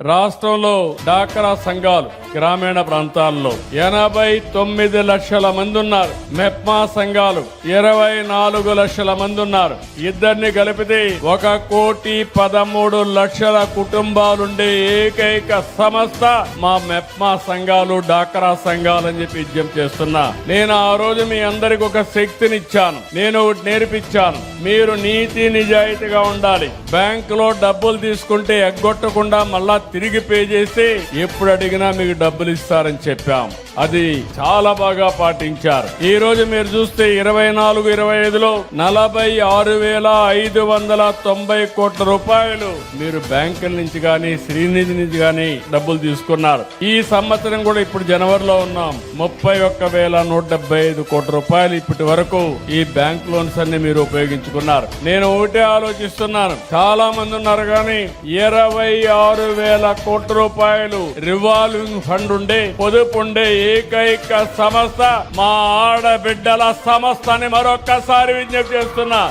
రాష్ట్రంలో డాక్రా సంఘాలు గ్రామీణ ప్రాంతాల్లో 89 లక్షల మంది ఉన్నారు. మెప్మా సంఘాలు 24 లక్షల మంది ఉన్నారు. ఇద్దరిని కలిపితే 1,13,00,000 కుటుంబాలుండే ఏకైక సంస్థ మా మెప్మా సంఘాలు, డాక్రా సంఘాలు అని చెప్పి విజ్ఞప్తి చేస్తున్నా. నేను ఆ రోజు మీ అందరికి ఒక శక్తినిచ్చాను, నేను ఒకటి నేర్పించాను. మీరు నీతి నిజాయితీగా ఉండాలి. బ్యాంకులో డబ్బులు తీసుకుంటే ఎగ్గొట్టకుండా మళ్ళా తిరిగి పే చేసి ఎప్పుడు అడిగినా మీకు డబ్బులు ఇస్తారని చెప్పాం. అది చాలా బాగా పాటించారు. ఈ రోజు మీరు చూస్తే 24-25లో 46,590 కోట్ల రూపాయలు మీరు బ్యాంకుల నుంచి గాని, శ్రీనిధి నుంచి గాని డబ్బులు తీసుకున్నారు. ఈ సంవత్సరం కూడా ఇప్పుడు జనవరిలో ఉన్నాం, 31,175 కోట్ల రూపాయలు ఇప్పటి వరకు ఈ బ్యాంక్ లోన్స్ అన్ని మీరు ఉపయోగించుకున్నారు. నేను ఒకటే ఆలోచిస్తున్నాను, చాలా మంది ఉన్నారు కానీ 26,000 కోట్ల రూపాయలు రివాల్వింగ్ ఫండ్ ఉండే, పొదుపు ఉండే ఏకైక సంస్థ మా ఆడబిడ్డల సంస్థ అని మరొక్కసారి విజ్ఞప్తి చేస్తున్నా.